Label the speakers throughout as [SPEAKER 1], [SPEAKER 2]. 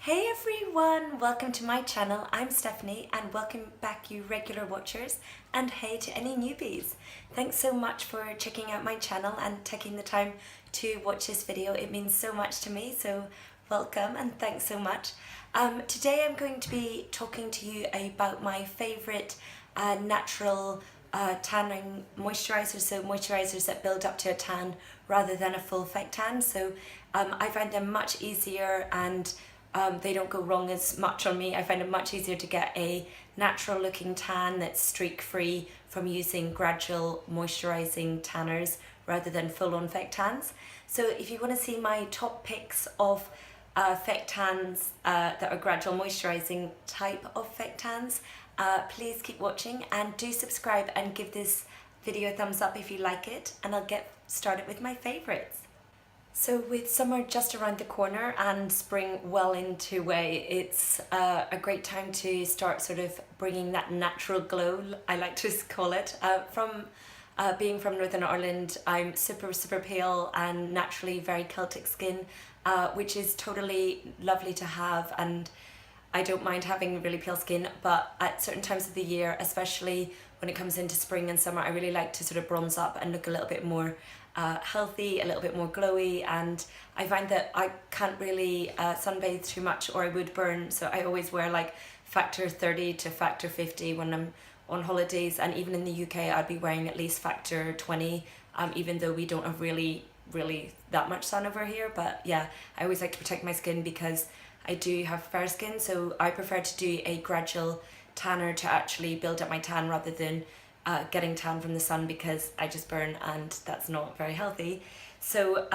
[SPEAKER 1] Hey everyone, welcome to my channel. I'm Stephanie and welcome back you regular watchers, and hey to any newbies. Thanks so much for checking out my channel and taking the time to watch this video. It means so much to me, so welcome and thanks so much. Today I'm going to be talking to you about my favourite natural tanning moisturisers, so moisturisers that build up to a tan rather than a full effect tan. So I find them much easier and they don't go wrong as much on me. I find it much easier to get a natural looking tan that's streak free from using Gradual moisturising tanners rather than full on effect tans. So if you want to see my top picks of effect tans that are Gradual moisturising type of effect tans, please keep watching and do subscribe and give this video a thumbs up if you like it, and I'll get started with my favourites. So with summer just around the corner and spring well into way, it's a great time to start sort of bringing that natural glow, I like to call it. Being from Northern Ireland, I'm super pale and naturally very Celtic skin, which is totally lovely to have, and I don't mind having really pale skin, but at certain times of the year, especially when it comes into spring and summer, I really like to sort of bronze up and look a little bit more healthy, a little bit more glowy, and I find that I can't really sunbathe too much or I would burn, so I always wear like factor 30 to factor 50 when I'm on holidays, and even in the UK I'd be wearing at least factor 20, even though we don't have really that much sun over here. But yeah, I always like to protect my skin because I do have fair skin, so I prefer to do a Gradual tanner to actually build up my tan rather than getting tan from the sun, because I just burn and that's not very healthy. So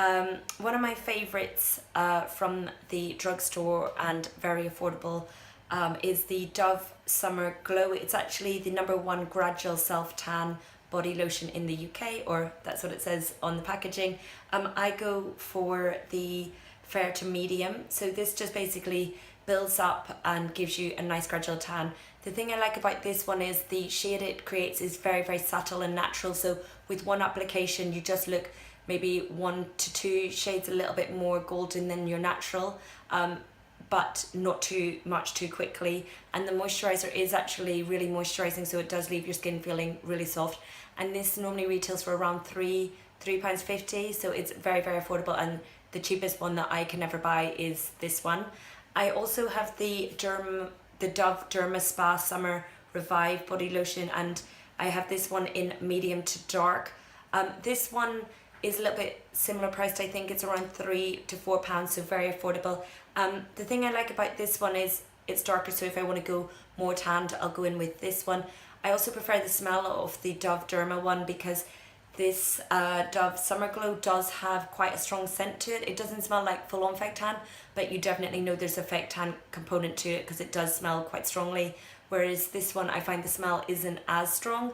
[SPEAKER 1] one of my favourites from the drugstore and very affordable is the Dove Summer Glow. It's actually the #1 Gradual self-tan body lotion in the UK, or that's what it says on the packaging. I go for the fair to medium, so this just basically builds up and gives you a nice gradual tan. The thing I like about this one is the shade it creates is very subtle and natural, so with one application you just look maybe 1 to 2 shades a little bit more golden than your natural, but not too much too quickly, and the moisturizer is actually really moisturizing, so it does leave your skin feeling really soft. And this normally retails for around £3.50, so it's very affordable, and the cheapest one that I can ever buy is this one. I also have the Dove Derma Spa Summer Revive body lotion, and I have this one in medium to dark. This one is a little bit similar priced. I think it's around £3 to £4, so very affordable. The thing I like about this one is it's darker, so if I want to go more tanned, I'll go in with this one. I also prefer the smell of the Dove Derma one because this Dove Summer Glow does have quite a strong scent to it. It doesn't smell like full on effect tan, but you definitely know there's a effect tan component to it because it does smell quite strongly, whereas this one I find the smell isn't as strong.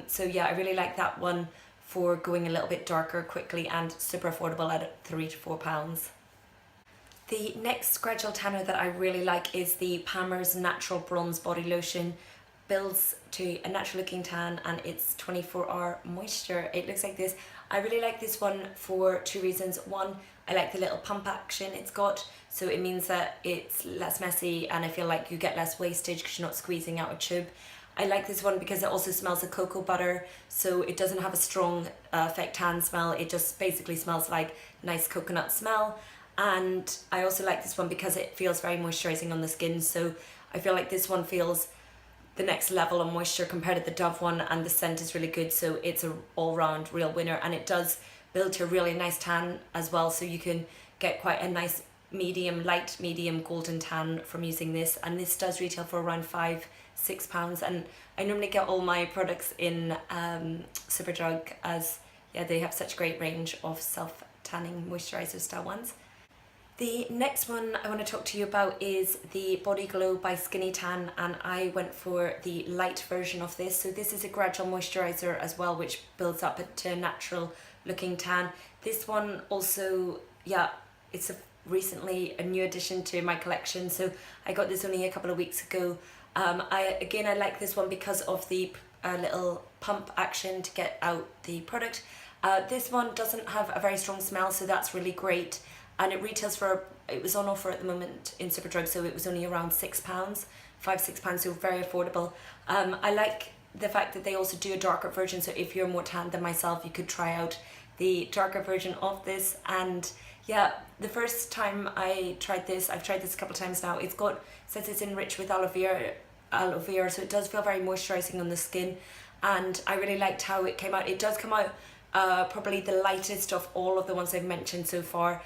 [SPEAKER 1] So yeah, I really like that one for going a little bit darker quickly, and super affordable at £3 to £4. The next Gradual tanner that I really like is the Palmer's Natural Bronze Body Lotion. Builds to a natural looking tan and it's 24-hour moisture. It looks like this. I really like this one for 2 reasons. One, I like the little pump action it's got, so it means that it's less messy and I feel like you get less wastage because you're not squeezing out a tube. I like this one because it also smells of cocoa butter, so it doesn't have a strong effect tan smell. It just basically smells like nice coconut smell. And I also like this one because it feels very moisturizing on the skin, so I feel like this one feels the next level of moisture compared to the Dove one, and the scent is really good, so it's an all-round real winner, and it does build to a really nice tan as well, so you can get quite a nice light medium golden tan from using this. And this does retail for around £5-6, and I normally get all my products in Superdrug, as yeah, they have such a great range of self-tanning moisturizer style ones. The next one I want to talk to you about is the Body Glow by Skinny Tan, and I went for the light version of this. So this is a Gradual moisturizer as well, which builds up to a natural looking tan. This one also, yeah, it's recently a new addition to my collection, so I got this only a couple of weeks ago. I like this one because of the little pump action to get out the product. This one doesn't have a very strong smell, so that's really great. and it retails for, it was on offer at the moment in Superdrug, so it was only around £6, £5-6, so very affordable. I like the fact that they also do a darker version, so if you're more tan than myself, you could try out the darker version of this. And yeah, the first time I tried this, I've tried this a couple of times now, it's got, says it's enriched with aloe vera, so it does feel very moisturising on the skin, and I really liked how it came out. It does come out probably the lightest of all of the ones I've mentioned so far.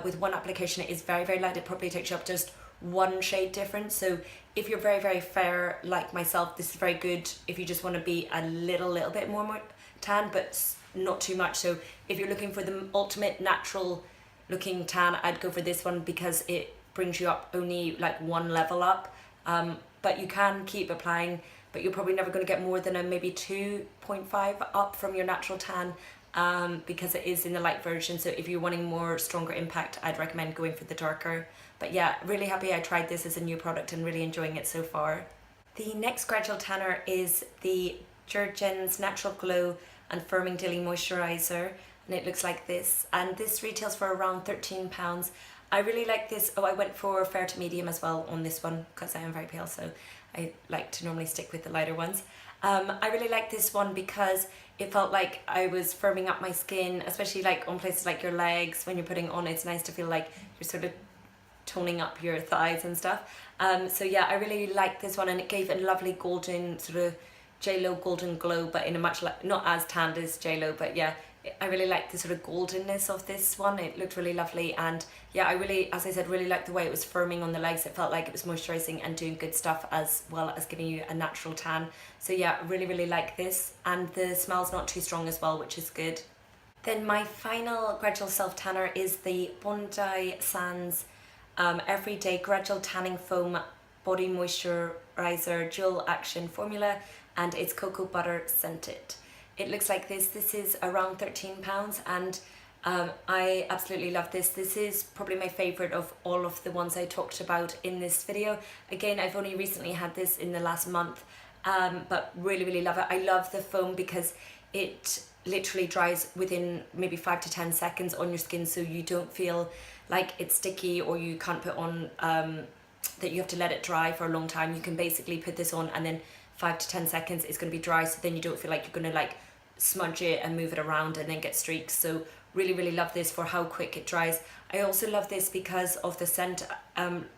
[SPEAKER 1] With one application it is very, very light. It probably takes you up just one shade difference, so if you're very, very fair like myself, this is very good if you just want to be a little bit more tan, but not too much. So if you're looking for the ultimate natural looking tan, I'd go for this one because it brings you up only like one level up, but you can keep applying, but you're probably never going to get more than a maybe 2.5 up from your natural tan, because it is in the light version. So if you're wanting more stronger impact, I'd recommend going for the darker. But yeah, really happy I tried this as a new product and really enjoying it so far. The next Gradual tanner is the Jergens Natural Glow and Firming Daily Moisturiser, and it looks like this, and this retails for around £13. I really like this. I went for fair to medium as well on this one because I am very pale, so I like to normally stick with the lighter ones. I really like this one because it felt like I was firming up my skin, especially like on places like your legs. When you're putting on, it's nice to feel like you're sort of toning up your thighs and stuff. So yeah, I really liked this one, and it gave a lovely golden sort of J-Lo golden glow, but in a much not as tanned as J-Lo, but yeah, I really liked the sort of goldenness of this one. It looked really lovely, and yeah, I really, as I said, really liked the way it was firming on the legs. It felt like it was moisturising and doing good stuff as well as giving you a natural tan. So yeah, really like this, and the smell's not too strong as well, which is good. Then my final Gradual self tanner is the Bondi Sands Everyday Gradual Tanning Foam Body Moisturiser Dual Action Formula, and it's cocoa butter scented. It looks like this. This is around £13, and I absolutely love this. This is probably my favourite of all of the ones I talked about in this video. Again, I've only recently had this in the last month, but really love it. I love the foam because it literally dries within maybe 5 to 10 seconds on your skin, so you don't feel like it's sticky or you can't put on that you have to let it dry for a long time. You can basically put this on and then 5 to 10 seconds it's going to be dry, so then you don't feel like you're going to like smudge it and move it around and then get streaks. So really love this for how quick it dries. I also love this because of the scent.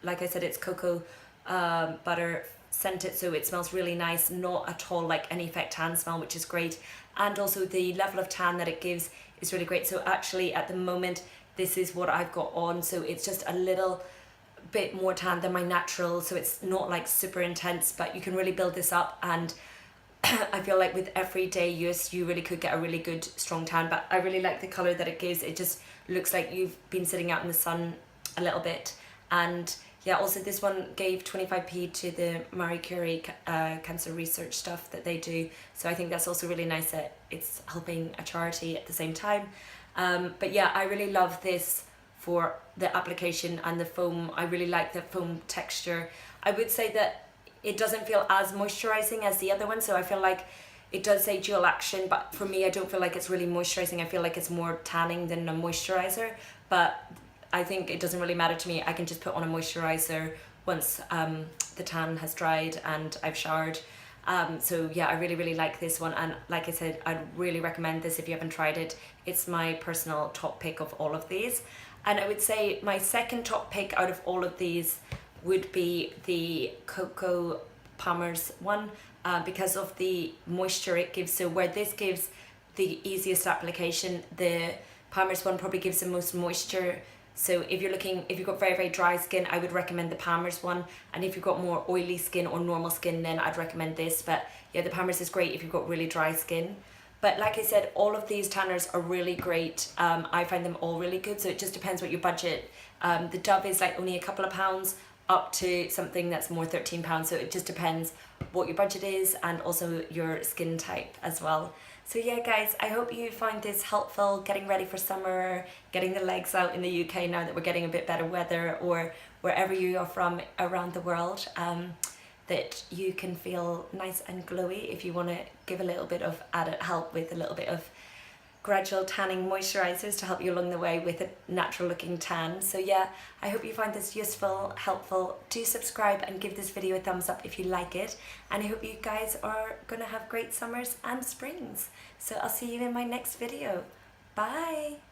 [SPEAKER 1] Like I said, it's cocoa butter scented, so it smells really nice, not at all like any fake tan smell, which is great. And also the level of tan that it gives is really great. So actually at the moment this is what I've got on, so it's just a little bit more tan than my natural, so it's not like super intense, but you can really build this up, and I feel like with everyday use you really could get a really good strong tan. But I really like the colour that it gives. It just looks like you've been sitting out in the sun a little bit. And yeah, also this one gave 25p to the Marie Curie cancer research stuff that they do, so I think that's also really nice that it's helping a charity at the same time. But yeah, I really love this for the application and the foam. I really like the foam texture. I would say that it doesn't feel as moisturizing as the other one, so I feel like it does say dual action, but for me I don't feel like it's really moisturizing. I feel like it's more tanning than a moisturizer, but I think it doesn't really matter to me. I can just put on a moisturizer once the tan has dried and I've showered. So yeah, I really like this one, and like I said, I'd really recommend this if you haven't tried it. It's my personal top pick of all of these. And I would say my second top pick out of all of these would be the Cocoa Palmer's one, because of the moisture it gives. So where this gives the easiest application, the Palmer's one probably gives the most moisture. So if you've got very dry skin, I would recommend the Palmer's one, and if you've got more oily skin or normal skin, then I'd recommend this. But yeah, the Palmer's is great if you've got really dry skin. But like I said, all of these tanners are really great. I find them all really good, so it just depends what your budget. The Dove is like only a couple of pounds up to something that's more £13, so it just depends what your budget is and also your skin type as well. So yeah guys, I hope you find this helpful getting ready for summer, getting the legs out in the UK now that we're getting a bit better weather, or wherever you are from around the world, that you can feel nice and glowy if you want to give a little bit of added help with a little bit of Gradual tanning moisturizers to help you along the way with a natural looking tan. So yeah, I hope you find this useful, helpful. Do subscribe and give this video a thumbs up if you like it. And I hope you guys are gonna have great summers and springs. So I'll see you in my next video. Bye.